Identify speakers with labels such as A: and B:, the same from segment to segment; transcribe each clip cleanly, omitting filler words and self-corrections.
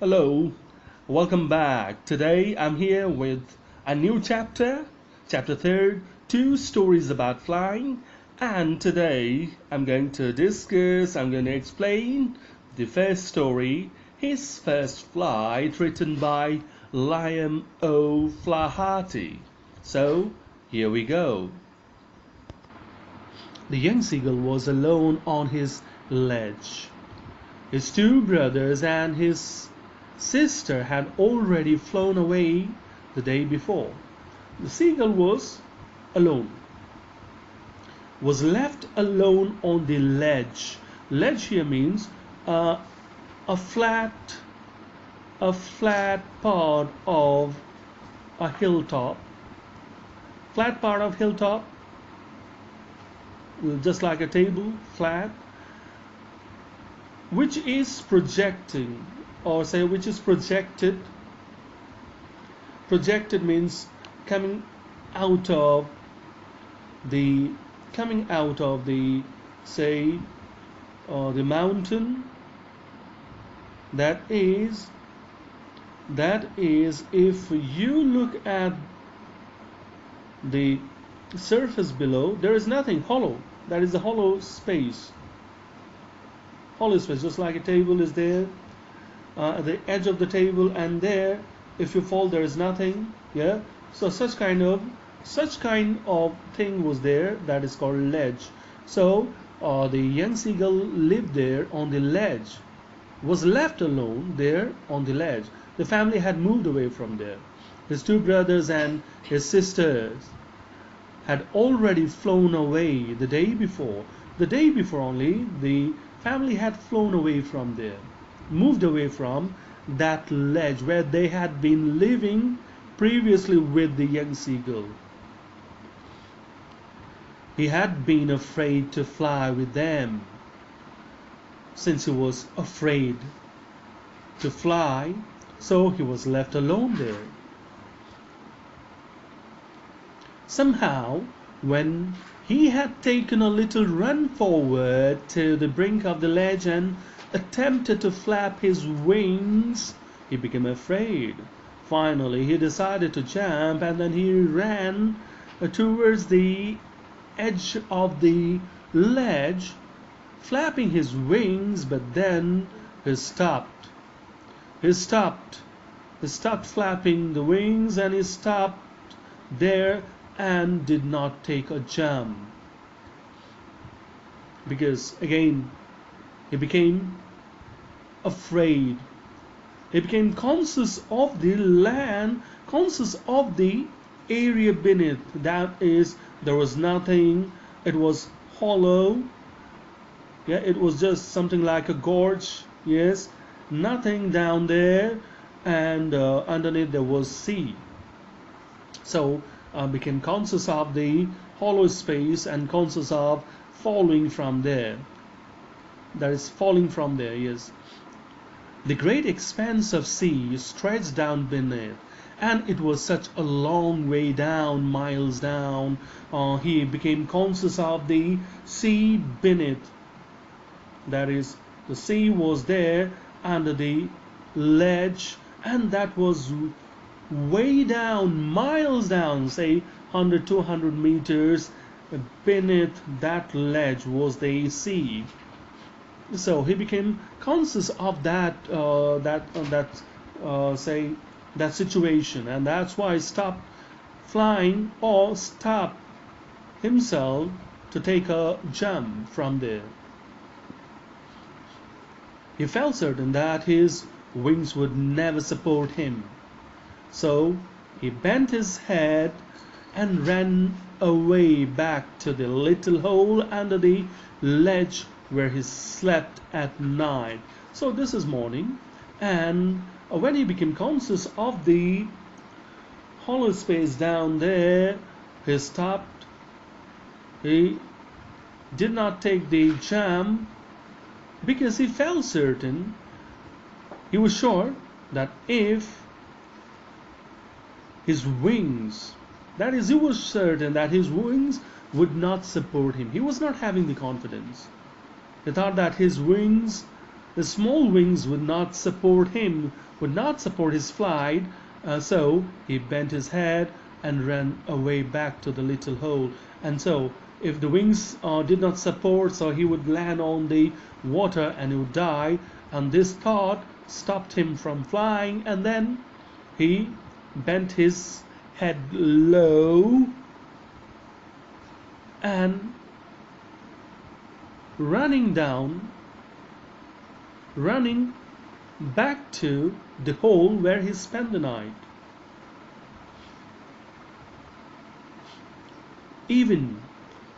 A: Hello, welcome back. Today I'm here with a new chapter 3, two stories about flying. And today I'm going to explain the first story, His First Flight, written by Liam O'Flaherty. So here we go. The young seagull was alone on his ledge. His two brothers and his sister had already flown away the day before. The seagull alone, was left alone on the ledge. Ledge here means a flat, a flat part of a hilltop. Flat part of hilltop, just like a table, flat, which is projecting, or say which is projected. Projected means coming out of the say the mountain. That is if you look at the surface below, there is nothing, hollow. That is a hollow space. Hollow space, just like a table is there at the edge of the table, and there if you fall there is nothing. Yeah, so such kind of thing was there, that is called ledge. So the young seagull lived there on the ledge, was left alone there on the ledge. The family had moved away from there. His two brothers and his sisters had already flown away the day before. The day before only, the family had flown away from there, moved away from that ledge where they had been living previously with the young seagull. He had been afraid to fly with them. Since he was afraid to fly, so he was left alone there. Somehow, when he had taken a little run forward to the brink of the ledge and attempted to flap his wings, he became afraid. Finally, he decided to jump, and then he ran towards the edge of the ledge, flapping his wings, but then he stopped. He stopped flapping the wings, and he stopped there and did not take a jump, because again he became afraid. He became conscious of the land, conscious of the area beneath. That is, there was nothing. It was hollow. Yeah, it was just something like a gorge. Yes, nothing down there, and underneath there was sea. So became conscious of the hollow space and conscious of falling from there. That is, falling from there. Yes, the great expanse of sea stretched down beneath, and it was such a long way down, miles down. He became conscious of the sea beneath. That is, the sea was there under the ledge, and that was way down, miles down, say 100, 200 meters beneath that ledge was the sea. So he became conscious of that situation, and that's why he stopped flying, or stopped himself to take a jump from there. He felt certain that his wings would never support him. So he bent his head and ran away back to the little hole under the ledge where he slept at night. So this is morning, and when he became conscious of the hollow space down there, he stopped. He did not take the jump, because he felt certain, he was sure that if his wings, that is, he was certain that his wings would not support him. He was not having the confidence. He thought that his wings The small wings would not support him, would not support his flight, so he bent his head and ran away back to the little hole. And so, if the wings did not support, so he would land on the water and he would die. And this thought stopped him from flying, and then he bent his head low and running back to the hole where he spent the night. Even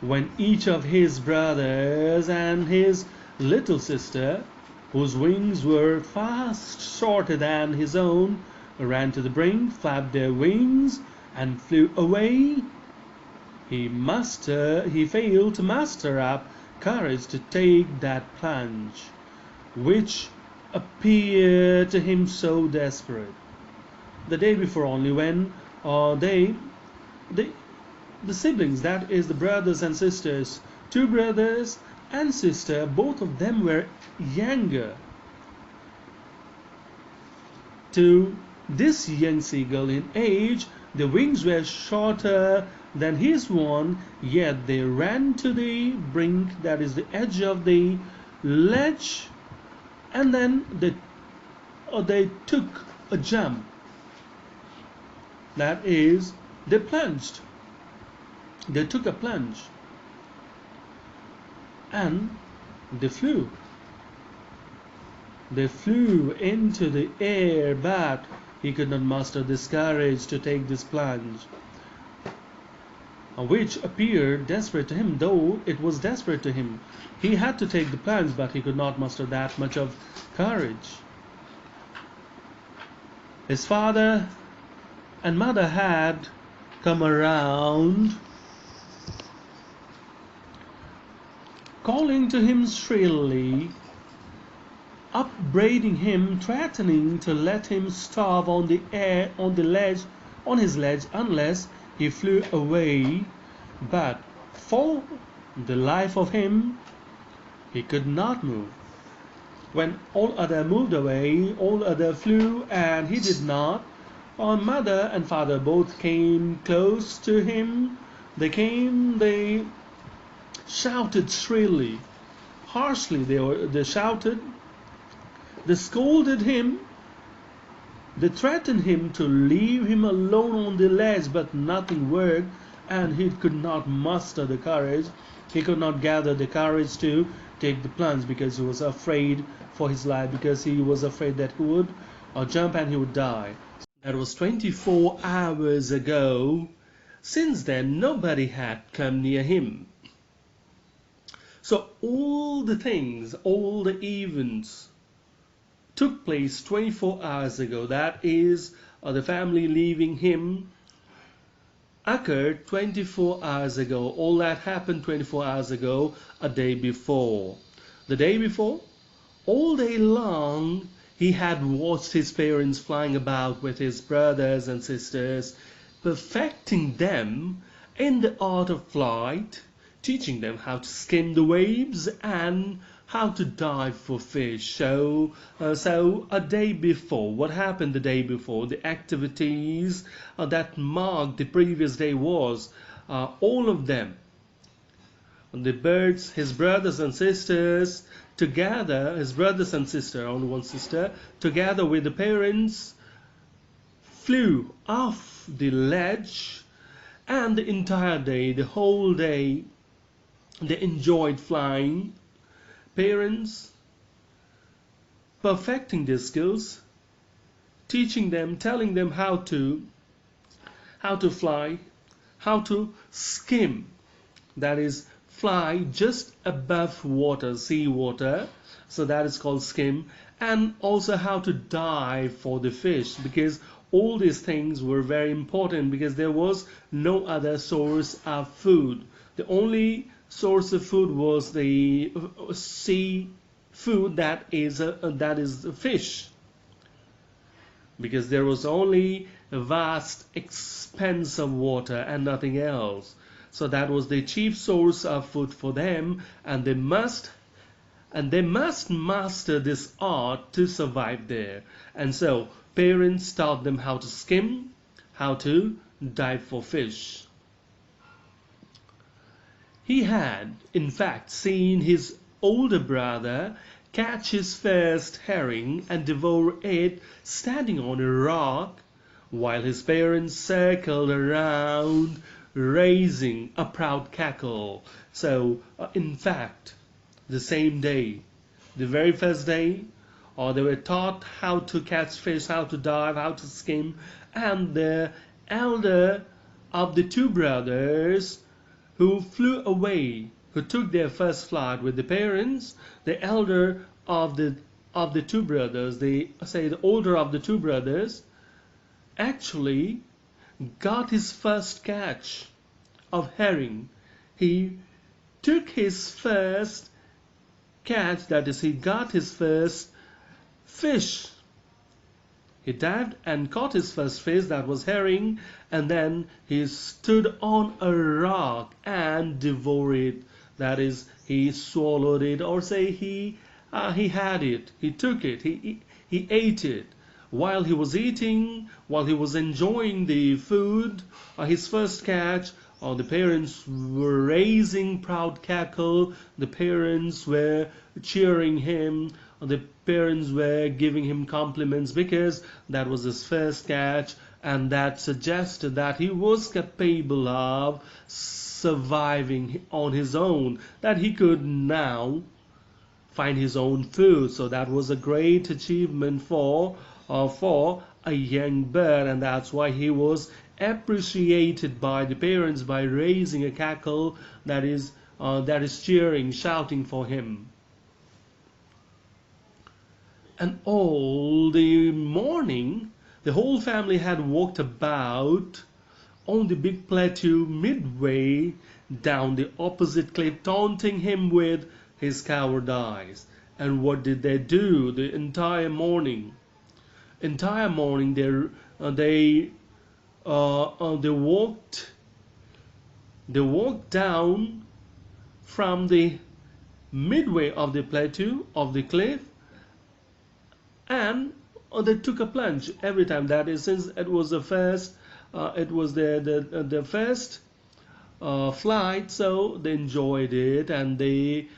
A: when each of his brothers and his little sister, whose wings were fast shorter than his own, ran to the brink, flapped their wings, and flew away, he failed to muster up courage to take that plunge, which appeared to him so desperate. The day before only, when the siblings, that is the brothers and sisters, two brothers and sister, both of them were younger. To this young seagull in age, the wings were shorter than his one, yet they ran to the brink, that is the edge of the ledge, and then they took a jump. That is, they plunged. They took a plunge and they flew. They flew into the air, but he could not muster this courage to take this plunge, which appeared desperate to him, though it was desperate to him. He had to take the plunge, but he could not muster that much of courage. His father and mother had come around, calling to him shrilly, upbraiding him, threatening to let him starve on his ledge unless he flew away. But for the life of him, he could not move. When all other moved away, all other flew, and he did not. Our mother and father both came close to him. They shouted shrilly, harshly. They shouted. They scolded him. They threatened him to leave him alone on the ledge, but nothing worked, and he could not muster the courage. He could not gather the courage to take the plunge because he was afraid for his life, because he was afraid that he would jump and he would die. That was 24 hours ago. Since then, nobody had come near him. So all the things, all the events took place 24 hours ago. That is, the family leaving him occurred 24 hours ago. All that happened 24 hours ago, a day before. The day before, all day long, he had watched his parents flying about with his brothers and sisters, perfecting them in the art of flight, teaching them how to skim the waves and how to dive for fish. So a day before, what happened the day before? The activities that marked the previous day was all of them. The birds, his brothers and sisters together, his brothers and sister, only one sister, together with the parents, flew off the ledge, and the entire day, the whole day, they enjoyed flying. Parents perfecting their skills, teaching them, telling them how to fly, how to skim, that is, fly just above water, sea water, so that is called skim, and also how to dive for the fish, because all these things were very important, because there was no other source of food. The only source of food was the sea food, that is fish, because there was only a vast expanse of water and nothing else. So that was the chief source of food for them, and they must and they must master this art to survive there. And so parents taught them how to skim, how to dive for fish. He had, in fact, seen his older brother catch his first herring and devour it standing on a rock, while his parents circled around, raising a proud cackle. So, in fact, the same day, the very first day, they were taught how to catch fish, how to dive, how to skim, and the elder of the two brothers who flew away, who took their first flight with the parents, the elder of the two brothers, the older of the two brothers, actually got his first catch of herring. He took his first catch, that is, he got his first fish. He dived and caught his first fish, that was herring, and then he stood on a rock and devoured it. That is, he swallowed it, or say he had it, he took it, he ate it. While he was eating, while he was enjoying the food, his first catch, the parents were raising proud cackle, the parents were cheering him, the parents were giving him compliments because that was his first catch, and that suggested that he was capable of surviving on his own, that he could now find his own food. So that was a great achievement for a young bird, and that's why he was appreciated by the parents by raising a cackle that is cheering, shouting for him. And all the morning, the whole family had walked about on the big plateau midway down the opposite cliff, taunting him with his cowardice. And what did they do the entire morning? Entire morning, they walked down from the midway of the plateau of the cliff, and they took a plunge every time. That is, since it was the first, the first flight, so they enjoyed it, and they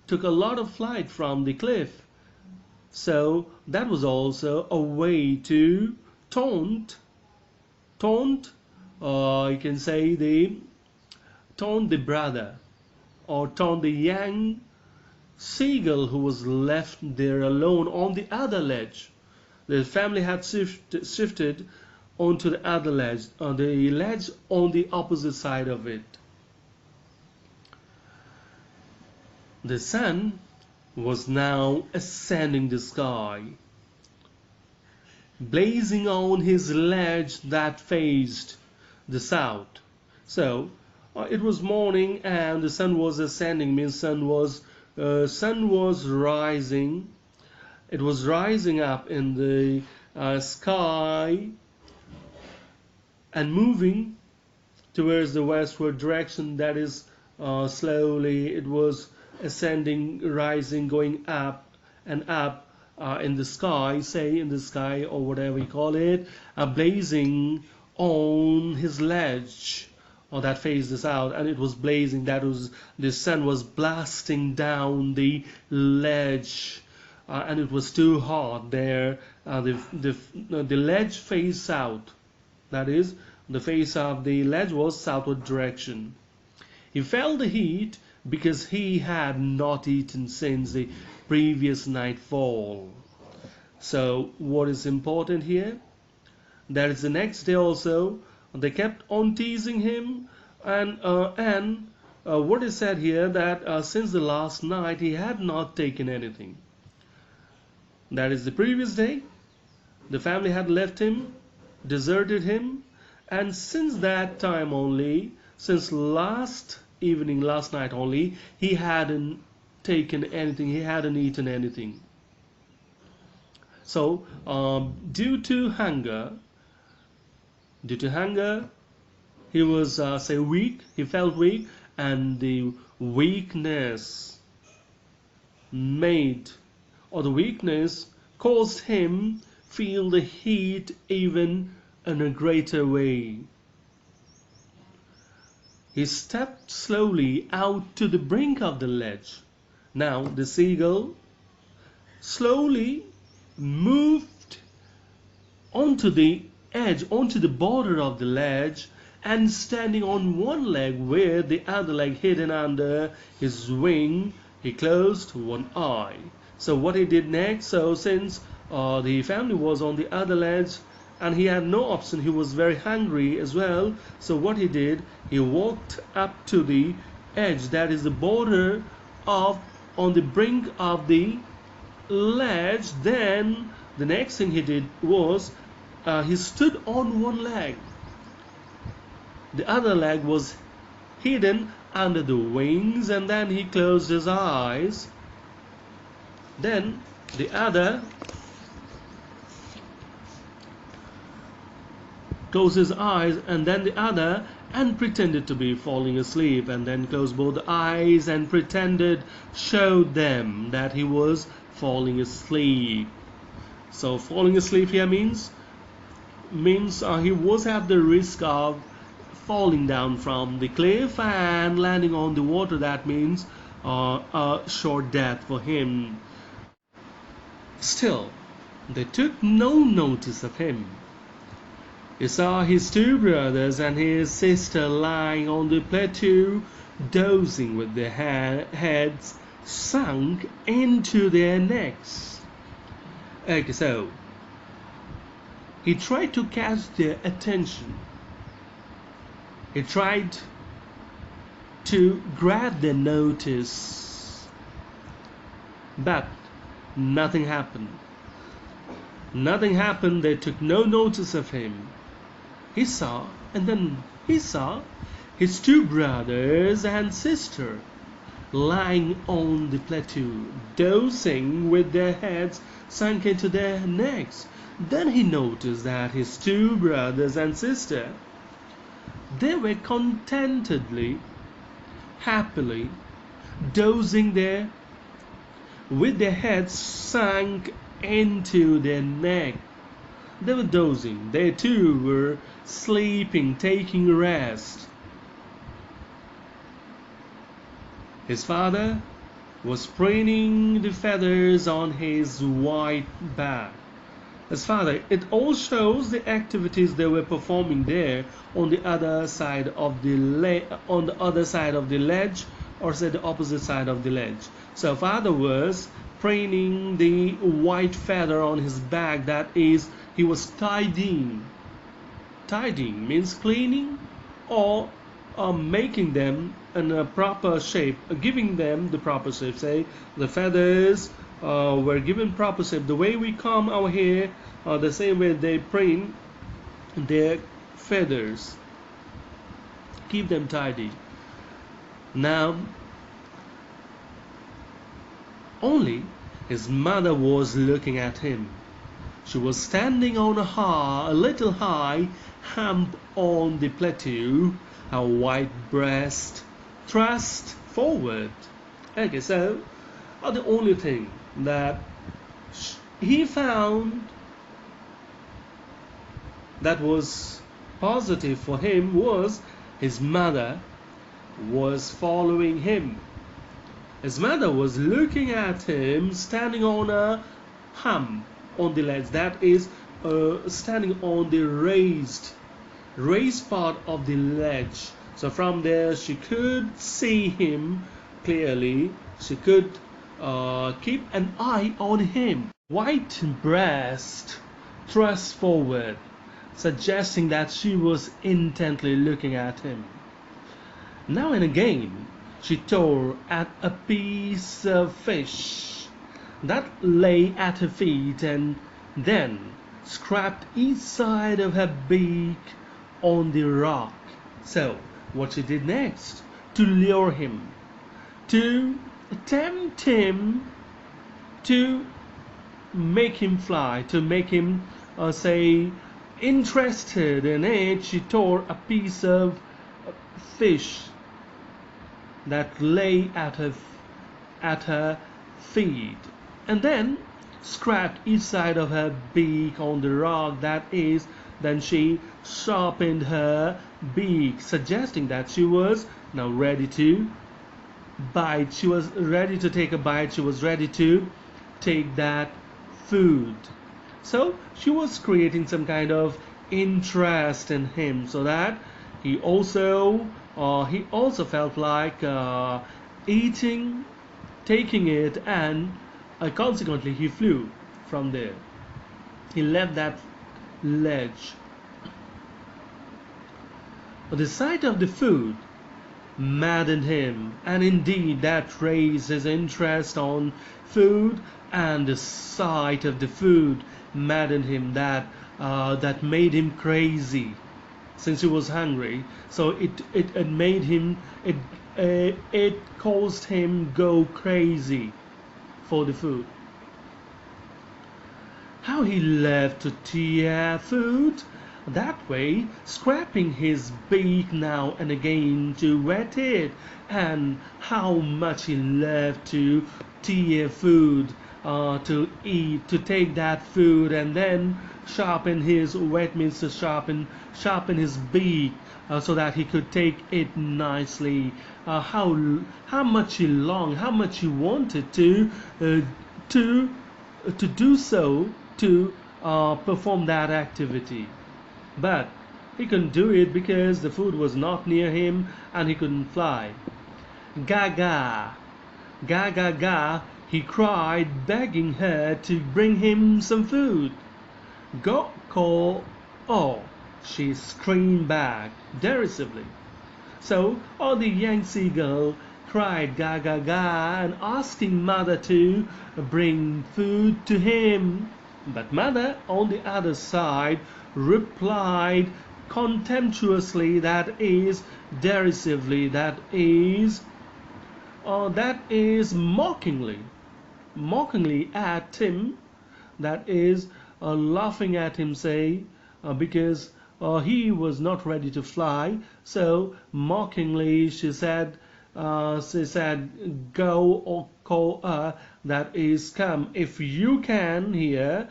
A: took a lot of flight from the cliff. So that was also a way to taunt, you can say taunt the brother, or taunt the young seagull who was left there alone on the other ledge. The family had shifted onto the other ledge, the ledge on the opposite side of it. The sun was now ascending the sky, blazing on his ledge that faced the south. So it was morning, and the sun was ascending, means sun was rising. It was rising up in the sky and moving towards the westward direction. That is, slowly it was ascending, rising, going up and up in the sky, say in the sky or whatever you call it, blazing on his ledge, or that faced the south, and it was blazing. That was, the sun was blasting down the ledge, and it was too hot there. The ledge faced south. That is, the face of the ledge was southward direction. He felt the heat because he had not eaten since the previous nightfall. So what is important here? That is, the next day also they kept on teasing him, and what is said here, that since the last night he had not taken anything. That is, the previous day the family had left him, deserted him, and since that time only, since last evening, last night only, he hadn't taken anything, he hadn't eaten anything. So due to hunger, he was weak, he felt weak, and the weakness made, or the weakness caused him feel the heat even in a greater way. He stepped slowly out to the brink of the ledge. Now the seagull slowly moved onto the edge, onto the border of the ledge, and standing on one leg with the other leg hidden under his wing, he closed one eye. So what he did next, so since the family was on the other ledge and he had no option, he was very hungry as well. So what he did, he walked up to the edge, that is the border of, on the brink of the ledge. Then the next thing he did was he stood on one leg. The other leg was hidden under the wings, and then he closed his eyes. Then the other closed his eyes, and then the other, and pretended to be falling asleep, and then closed both eyes and pretended, showed them that he was falling asleep. So falling asleep here means he was at the risk of falling down from the cliff and landing on the water. That means a short death for him. Still, they took no notice of him. He saw his two brothers and his sister lying on the plateau, dozing with their heads sunk into their necks. Okay, so he tried to catch their attention. He tried to grab their notice, but nothing happened. Nothing happened. They took no notice of him. He saw his two brothers and sister lying on the plateau, dozing with their heads sunk into their necks. Then he noticed that his two brothers and sister, they were contentedly, happily dozing there with their heads sunk into their neck. They were dozing. They too were sleeping, taking rest. His father was preening the feathers on his white back. His father, it all shows the activities they were performing there on the other side of the ledge, or say the opposite side of the ledge. So father was preening the white feather on his back. That is, he was tidying. Tidying means cleaning or making them in a proper shape, giving them the proper shape. Say the feathers were given proper shape. The way we comb our hair, the same way they preen their feathers, keep them tidy. Now, only his mother was looking at him. She was standing on a little high hump on the plateau, her white breast thrust forward. Okay, so the only thing that he found that was positive for him was his mother was following him. His mother was looking at him standing on a hump on the ledge, that is standing on the raised part of the ledge. So from there she could see him clearly. She could keep an eye on him. White breast thrust forward, suggesting that she was intently looking at him. Now and again she tore at a piece of fish that lay at her feet, and then scraped each side of her beak on the rock. So what she did next, to lure him, to tempt him, to make him fly, to make him say interested in it, she tore a piece of fish that lay at her feet, and then scratched each side of her beak on the rock. That is, then she sharpened her beak, suggesting that she was now ready to bite. She was ready to take a bite. She was ready to take that food. So she was creating some kind of interest in him, so that he also felt like eating, taking it, and consequently he flew from there. He left that ledge. But the sight of the food maddened him, and indeed that raised his interest on food, and the sight of the food maddened him, that made him crazy since he was hungry. So it made him it caused him go crazy for the food. How he loved to tear food that way, scraping his beak now and again to wet it, and how much he loved to tear food, to eat, to take that food and then sharpen his wet means to sharpen his beak, so that he could take it nicely. How much he longed, how much he wanted to do so, to perform that activity. But he couldn't do it because the food was not near him and he couldn't fly. Gaga, ga ga ga, he cried, begging her to bring him some food. Go call, oh, she screamed back derisively. So the young seagull cried ga ga ga and asking mother to bring food to him. But mother on the other side replied contemptuously, that is derisively, that is mockingly at him, that is laughing at him, say, because he was not ready to fly. So mockingly she said, go or call, that is, come if you can here,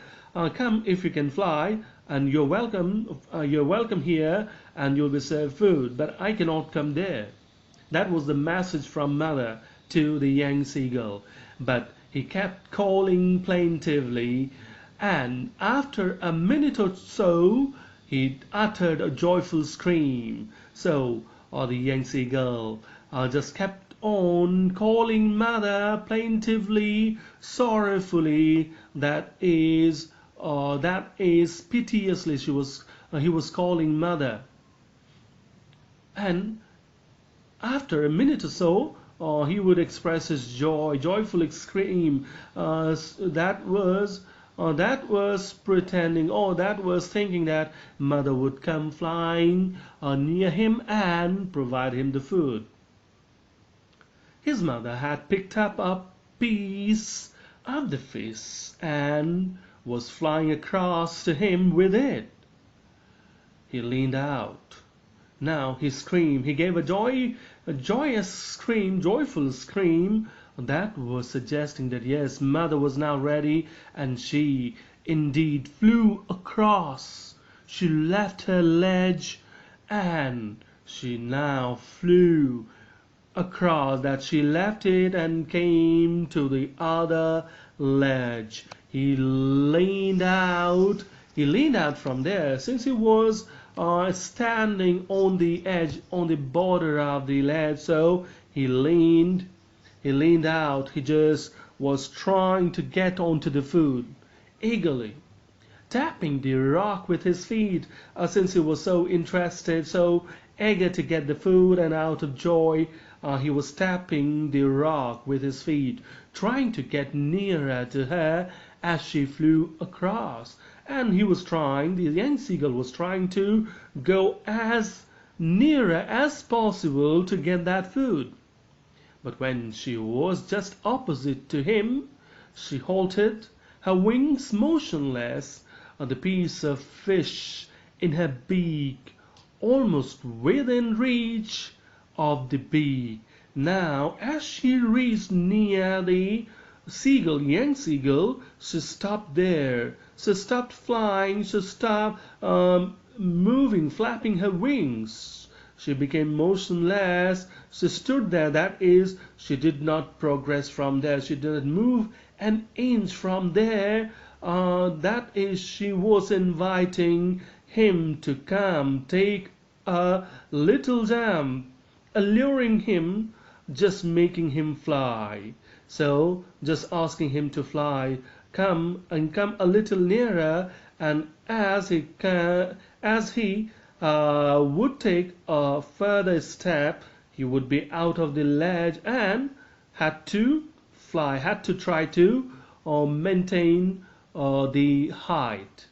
A: come if you can fly, and you're welcome here, and you'll be served food, but I cannot come there. That was the message from mother to the young seagull. But he kept calling plaintively, and after a minute or so he uttered a joyful scream. So the young seagull just kept on calling mother plaintively, sorrowfully, that is piteously. He was calling mother. And after a minute or so, he would express his joyful scream. That was pretending, or that was thinking that mother would come flying near him and provide him the food. His mother had picked up a piece of the fish and was flying across to him with it. He leaned out. Now he screamed. He gave a joyous scream, joyful scream. That was suggesting that yes, mother was now ready, and she indeed flew across. She left her ledge, and she now flew across. That she left it and came to the other ledge. He leaned out. He leaned out from there, since he was standing on the edge, on the border of the ledge. So he leaned out. He just was trying to get onto the food eagerly, tapping the rock with his feet, since he was so interested, so eager to get the food, and out of joy he was tapping the rock with his feet, trying to get nearer to her as she flew across. And the young seagull was trying to go as nearer as possible to get that food. But when she was just opposite to him, she halted, her wings motionless, the piece of fish in her beak almost within reach of the beak. Now, as she reached near the seagull, young seagull, she stopped there. She stopped flying. She stopped moving, flapping her wings. She became motionless. She stood there. That is, she did not progress from there. She didn't move an inch from there. That is, she was inviting him to come, take a little jump, alluring him, just making him fly. So, just asking him to fly, come and come a little nearer, and as he would take a further step, he would be out of the ledge and had to fly, had to try to maintain the height.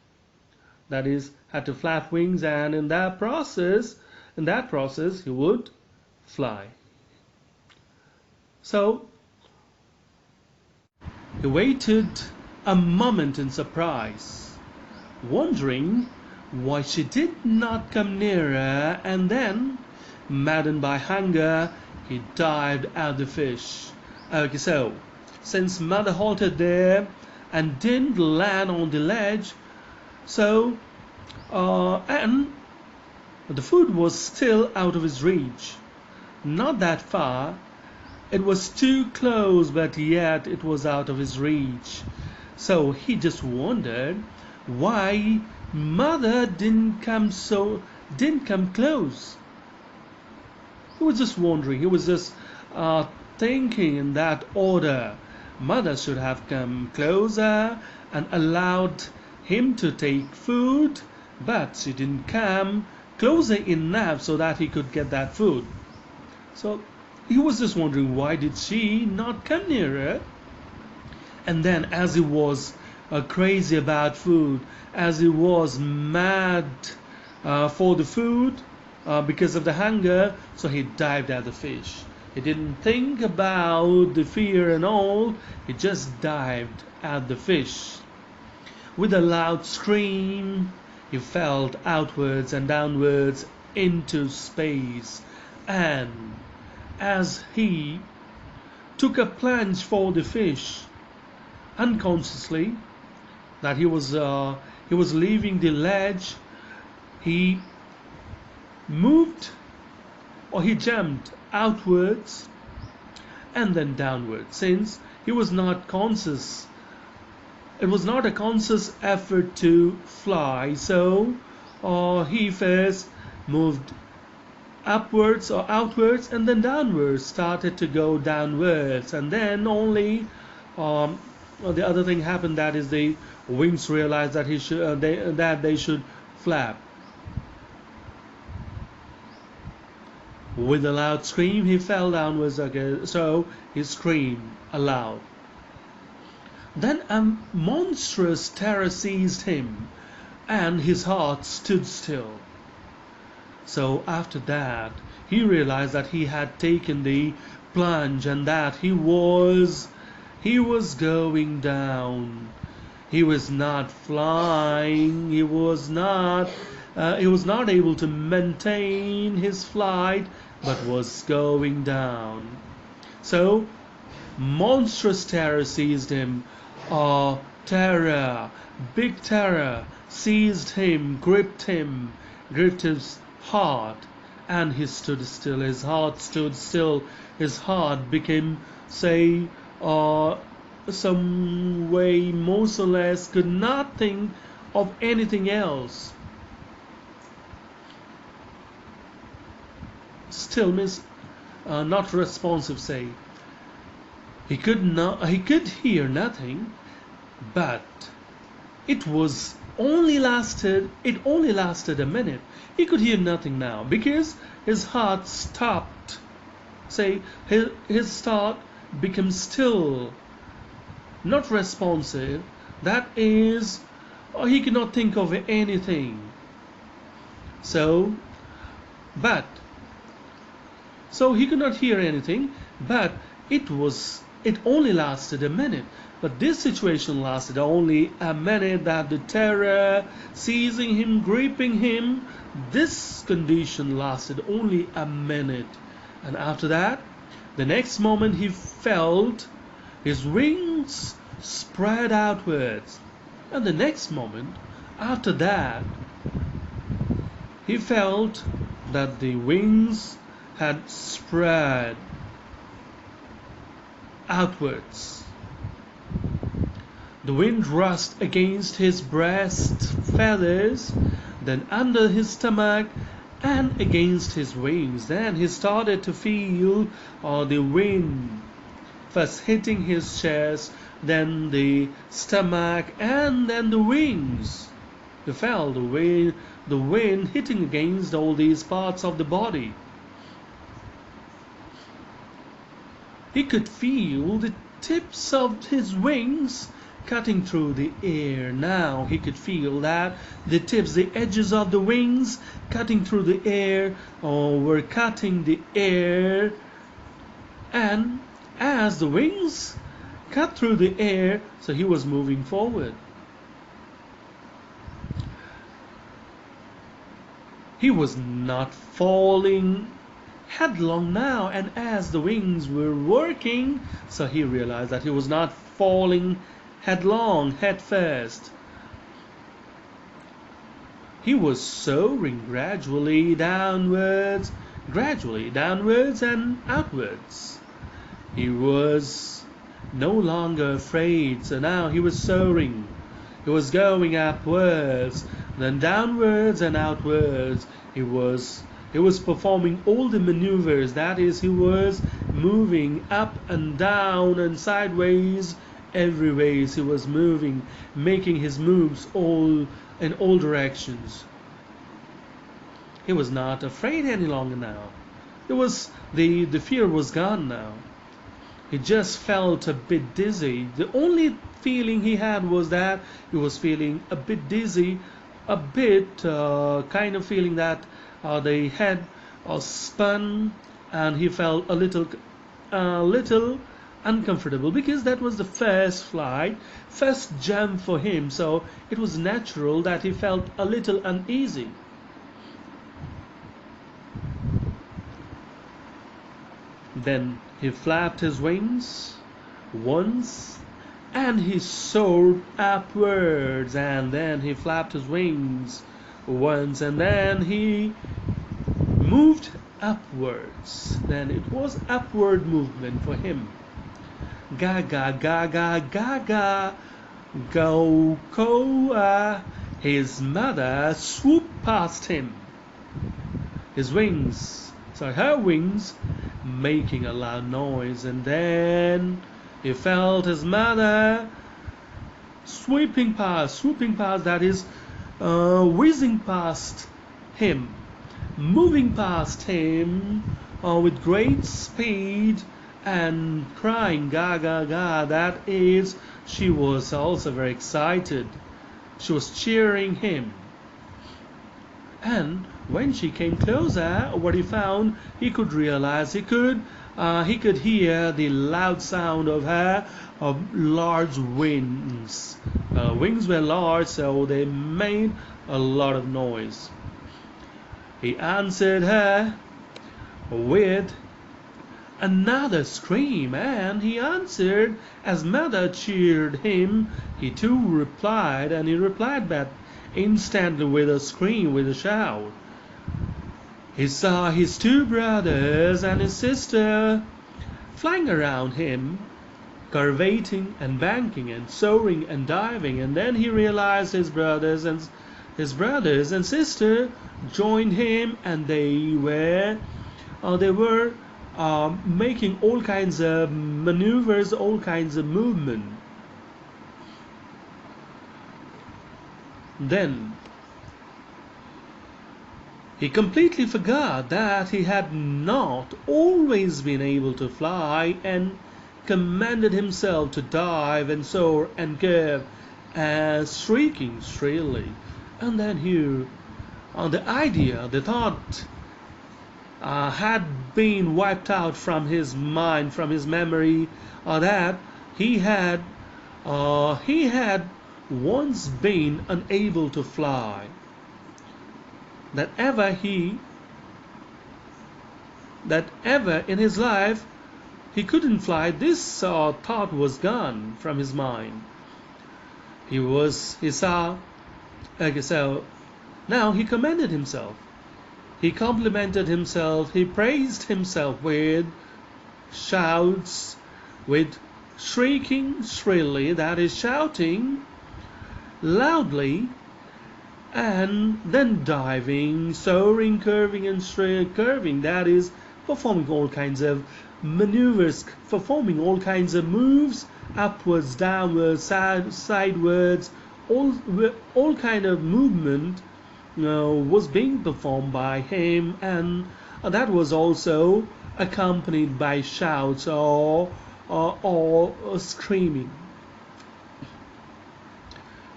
A: That is, had to flap wings, and in that process, he would fly. So he waited a moment in surprise, wondering why she did not come nearer, and then, maddened by hunger, he dived at the fish. Okay, so since Mother halted there and didn't land on the ledge, so and the food was still out of his reach. Not that far. It was too close, but yet it was out of his reach. So he just wondered why Mother didn't come close. He was just wondering. He was just thinking in that order. Mother should have come closer and allowed him to take food, but she didn't come closer enough so that he could get that food. So he was just wondering, why did she not come nearer? And then, as he was crazy about food, as he was mad for the food because of the hunger, so he dived at the fish. He didn't think about the fear and all. He just dived at the fish. With a loud scream, he fell outwards and downwards into space, and as he took a plunge for the fish, unconsciously, that he was leaving the ledge, he moved, or he jumped outwards and then downwards, since he was not conscious. It was not a conscious effort to fly, so he first moved upwards or outwards and then downwards, started to go downwards, and then only the other thing happened, that is the wings realized that they should flap. With a loud scream, he fell downwards again, so he screamed aloud. Then a monstrous terror seized him, and his heart stood still. So after that, he realized that he had taken the plunge and that he was going down. He was not flying. He was not able to maintain his flight, but was going down. So monstrous terror seized him. Terror, big terror seized him, gripped his heart, and he stood still. His heart stood still. His heart became, say, some way motionless, could not think of anything else. Still means not responsive, say. He could hear nothing, but it only lasted a minute. He could hear nothing now because his heart stopped. Say, his heart became still, not responsive. That is, he could not think of anything. So he could not hear anything, but it only lasted a minute. But this situation lasted only a minute, that the terror seizing him, gripping him, this condition lasted only a minute. And after that, the next moment he felt His wings spread outwards, and the next moment after that, he felt that the wings had spread outwards. The wind rushed against his breast feathers, then under his stomach, and against his wings. Then he started to feel the wind first hitting his chest, then the stomach, and then the wings. He felt the wind hitting against all these parts of the body. He could feel the tips of his wings cutting through the air. Now he could feel that the tips, the edges of the wings cutting through the air, were cutting the air. And as the wings cut through the air, so he was moving forward. He was not falling headlong now, and as the wings were working, so he realized that he was not falling headlong, head first. He was soaring gradually downwards and outwards. He was no longer afraid, so now he was soaring. He was going upwards, then downwards and outwards. He was performing all the maneuvers, that is, he was moving up and down and sideways, every ways he was moving, making his moves all in all directions. He was not afraid any longer now. The fear was gone now. He just felt a bit dizzy. The only feeling he had was that he was feeling a bit dizzy, a bit kind of feeling that the head spun, and he felt a little uncomfortable, because that was the first flight, first jump for him, so it was natural that he felt a little uneasy. Then he flapped his wings once, and he soared upwards, and then he flapped his wings once, and then he moved upwards. Then it was upward movement for him. Gaga, gaga, gaga, go, koa. His mother swooped past him. Her wings making a loud noise, and then he felt his mother swooping past, that is, whizzing past him, moving past him with great speed, and crying ga ga ga. That is, she was also very excited. She was cheering him. And when she came closer, what he found, he could realize, he could hear the loud sound of her large wings. Wings were large, so they made a lot of noise. He answered her with another scream, and he answered as mother cheered him. He too replied, and he replied back instantly with a scream, with a shout. He saw his two brothers and his sister flying around him, curvating and banking and soaring and diving, and then he realized his brothers and sister joined him, and they were making all kinds of maneuvers, all kinds of movement. Then he completely forgot that he had not always been able to fly, and commanded himself to dive and soar and curve, shrieking shrilly. And then here, the thought had been wiped out from his mind, from his memory, that he had once been unable to fly. That ever in his life He couldn't fly. This thought was gone from his mind. He saw, so now he commended himself. He complimented himself. He praised himself with shouts, with shrieking shrilly, that is, shouting loudly, and then diving, soaring, curving, and curving, that is, performing all kinds of maneuvers, performing all kinds of moves, upwards, downwards, sidewards, all kind of movement was being performed by him, and that was also accompanied by shouts or screaming.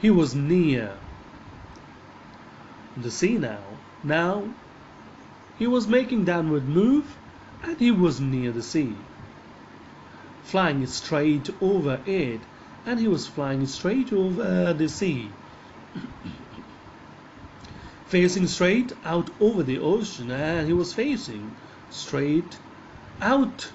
A: He was near the sea now. Now he was making downward move, and he was near the sea, flying straight over it, and he was flying straight over the sea, facing straight out over the ocean, and he was facing straight out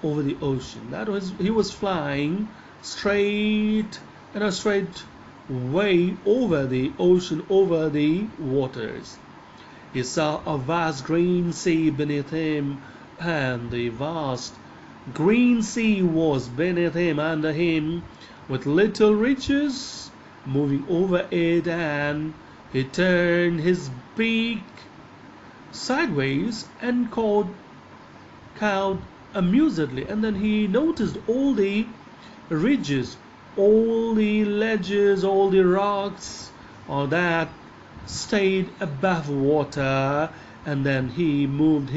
A: over the ocean. That was, he was flying straight and a straight way over the ocean, over the waters. He saw a vast green sea beneath him, and the vast green sea was beneath him, under him, with little riches moving over it, and he turned his beak sideways and cawed amusedly, and then he noticed all the ridges, all the ledges, all the rocks, all that stayed above water, and then he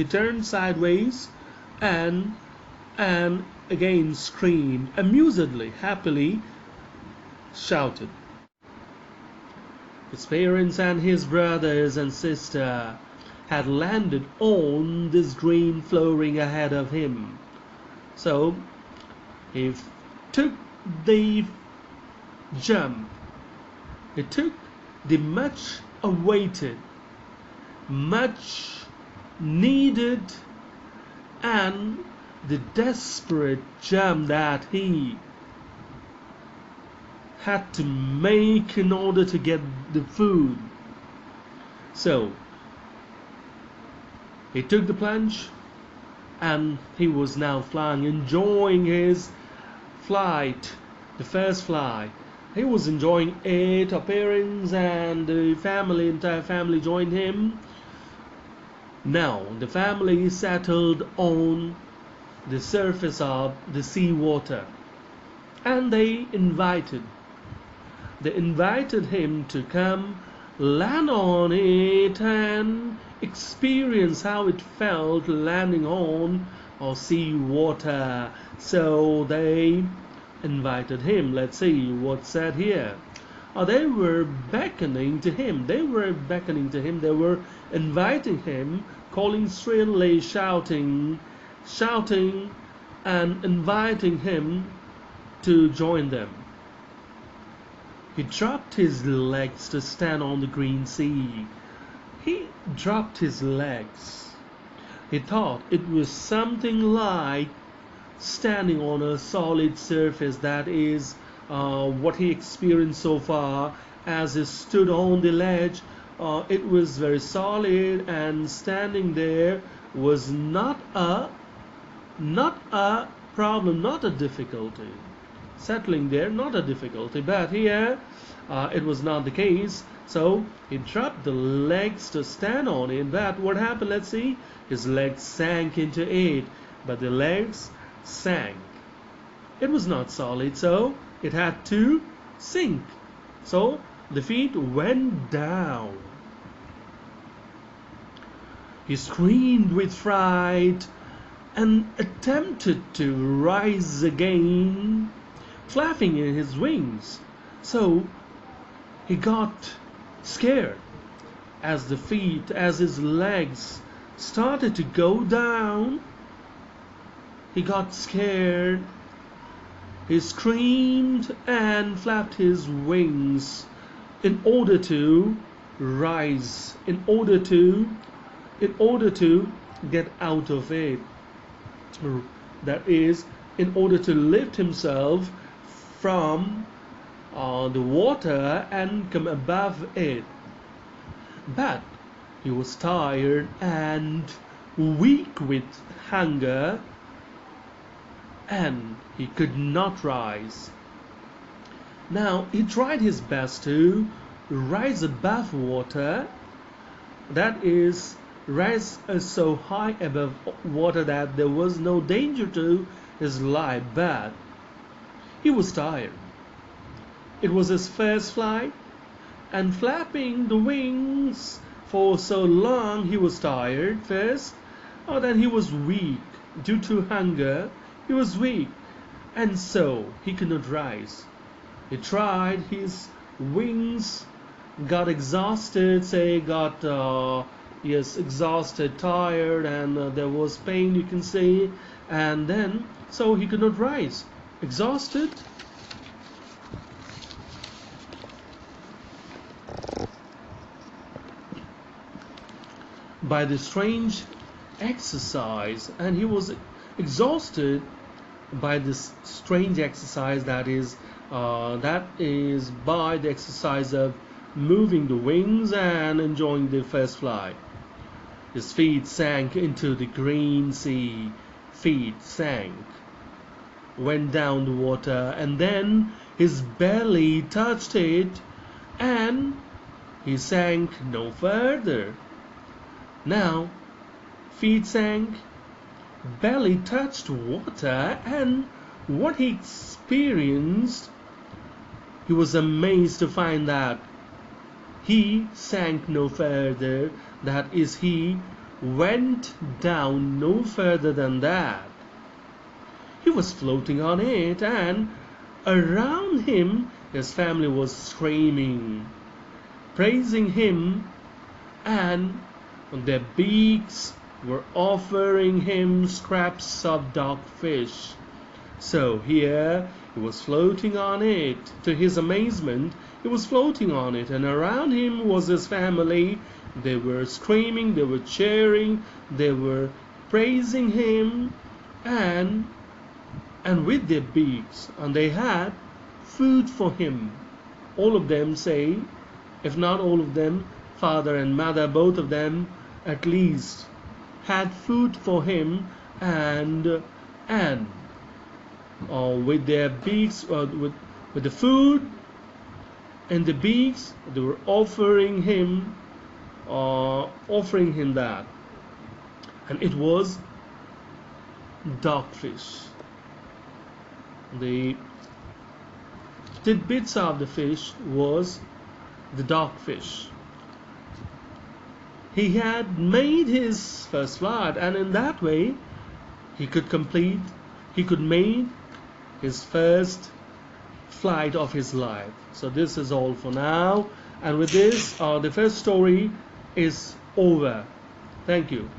A: turned sideways and again screamed amusedly, happily shouted. His parents and his brothers and sister had landed on this green flooring ahead of him. So he took the jump. He took the much awaited, much needed, and the desperate jump that he had to make in order to get the food. So he took the plunge, and he was now flying, enjoying his flight, the first flight. He was enjoying it. Parents and the entire family joined him. Now the family settled on the surface of the sea water, and they invited him to come land on it and experience how it felt landing on sea water. So they invited him. Let's see what's said here. They were beckoning to him. They were inviting him, calling shrilly, shouting, and inviting him to join them. He dropped his legs to stand on the green sea. He dropped his legs. He thought it was something like standing on a solid surface. That is what he experienced so far as he stood on the ledge. It was very solid, and standing there was not a problem, not a difficulty. Settling there, not a difficulty. But here it was not the case. So he dropped the legs to stand on it. But what happened? Let's see. His legs sank into it, but the legs sank. It was not solid, so it had to sink. So the feet went down. He screamed with fright and attempted to rise again, flapping in his wings. So he got scared as his legs started to go down. He got scared. He screamed and flapped his wings in order to rise, in order to get out of it. that is, in order to lift himself from the water and come above it. But he was tired and weak with hunger, and he could not rise. Now he tried his best to rise above water, that is, rise so high above water that there was no danger to his life, but he was tired. It was his first flight, and flapping the wings for so long, he was tired first, then he was weak due to hunger. He was weak, and so he could not rise. He tried his wings, got exhausted, exhausted, tired, and there was pain, you can say, and then so he could not rise. Exhausted. By the strange exercise, and he was exhausted by this strange exercise, that is by the exercise of moving the wings and enjoying the first flight. His feet sank into the green sea. Feet sank, went down the water, and then his belly touched it, and he sank no further. Now, feet sank, belly touched water, and what he experienced, he was amazed to find that he sank no further, that is, he went down no further than that. He was floating on it, and around him his family was screaming, praising him, and their beaks were offering him scraps of dogfish. So here he was floating on it. To his amazement, he was floating on it, and around him was his family. They were screaming, they were cheering, they were praising him, and with their beaks, and they had food for him. All of them say, if not all of them, father and mother, both of them at least had food for him, and with their beaks, with the food and the beaks, they were offering him that, and it was dogfish. The tidbits of the fish was the dogfish. He had made his first flight, and in that way he could make his first flight of his life. So this is all for now, and with this the first story is over. Thank you.